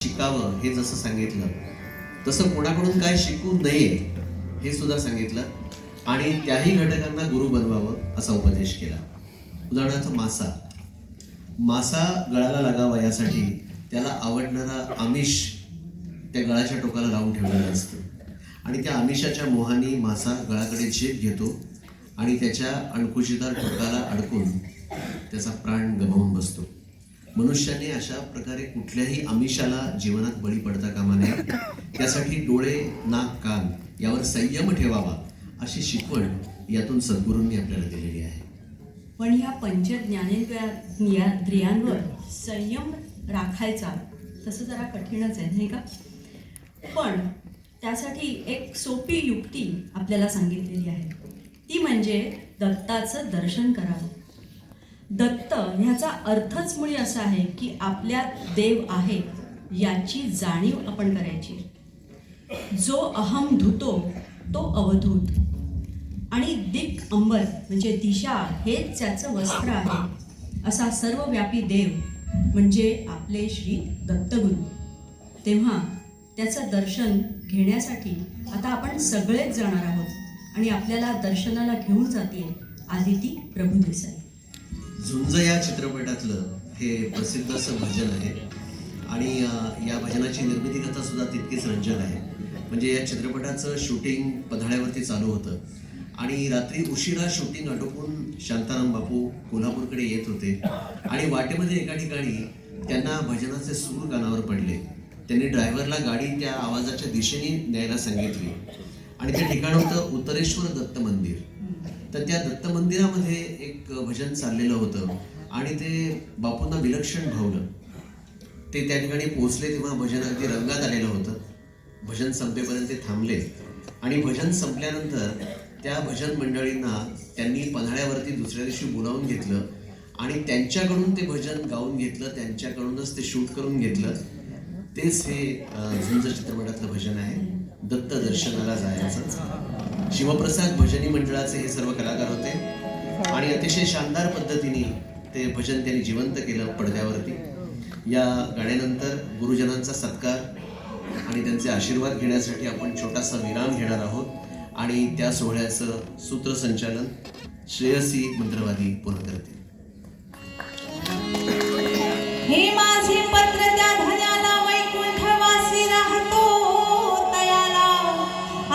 शिकावं हे जसं सांगितलं तसं कोणाकडून काय शिकू नये हे सुद्धा सांगितलं आणि त्याही घटकांना गुरु बनवावं असा उपदेश केला. उदाहरणार्थ मासा गळाला लागावा यासाठी त्याला आवडणारा आमिष त्या गळाच्या टोकाला लावून ठेवलेलं असतं आणि त्या आमिषाच्या मोहाने मासा गळाकडे झेप घेतो आणि त्याच्या अणकुचीदार टोकाला अडकून त्याचा प्राण गमावून बसतो. मनुष्याने अशा प्रकारे कुठल्याही आमिषाला जीवनात बळी पडता कामा नये. त्यासाठी डोळे, नाक, कान यावर संयम ठेवावा अशी शिकवण यातून सद्गुरूंनी आपल्याला दिलेली आहे. पण ह्या पंच ज्ञानेंद्रियांवर संयम राखायचा तसं जरा कठीणच आहे नाही का. पण त्यासाठी एक सोपी युक्ती आपल्याला सांगितलेली आहे, ती म्हणजे दत्ताचं दर्शन करावं. दत्त ह्याचा अर्थच मुळी असा आहे की आपल्यात देव आहे याची जाणीव आपण करायची. जो अहम धुतो तो अवधूत आणि दिक अंबर म्हणजे दिशा हेच त्याचं वस्त्र आहे असा सर्वव्यापी देव म्हणजे आपले श्री दत्तगुरू. तेव्हा त्याचं दर्शन घेण्यासाठी आता आपण सगळेच जाणार आहोत आणि आपल्याला दर्शनाला घेऊन जाते आदिती प्रभुदेसाई. झुंज या चित्रपटातलं हे प्रसिद्ध असं भजन आहे आणि या भजनाची निर्मिती कथा सुद्धा तितकीच रंजक आहे. म्हणजे या चित्रपटाचं शूटिंग पन्हाळ्यावरती चालू होतं आणि रात्री उशिरा शूटिंग आटोपून शांताराम बापू कोल्हापूरकडे येत होते आणि वाटेमध्ये एका ठिकाणी त्यांना भजनाचे सूर कानावर पडले. त्यांनी ड्रायव्हरला गाडी त्या आवाजाच्या दिशेने न्यायला सांगितली आणि ते ठिकाण होतं उत्तरेश्वर दत्त मंदिर. तर त्या दत्त मंदिरामध्ये एक भजन चाललेलं होतं आणि ते बापूंना विलक्षण भावलं. ते त्या ठिकाणी पोहोचले तेव्हा भजन अगदी रंगात आलेलं होतं. भजन संपेपर्यंत ते थांबले आणि भजन संपल्यानंतर त्या भजन मंडळींना त्यांनी पन्हाळ्यावरती दुसऱ्या दिवशी बोलावून घेतलं आणि त्यांच्याकडून ते भजन गाऊन घेतलं, त्यांच्याकडूनच ते शूट करून घेतलं. तेच हे झुंज चित्रपटातलं भजन आहे, दत्त दर्शनाला जायचं. शिवप्रसाद भजनी मंडळाचे हे सर्व कलाकार होते आणि अतिशय शानदार पद्धतीने ते भजन त्यांनी जिवंत केलं पडद्यावरती. या गाण्यानंतर गुरुजनांचा सत्कार आणि त्यांचे आशीर्वाद घेण्यासाठी आपण छोटासा विराम घेणार आहोत आणि त्या सोहळ्याचं सूत्रसंचालन श्रेयसी मंत्रवादी पूर्ण करतील. हे माझे पत्र त्या धन्याला वैकुंठवासी राहतो तयाला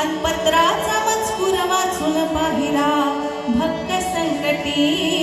आणि पत्राचा मजकूर वाचून पाहिला भक्त संकटी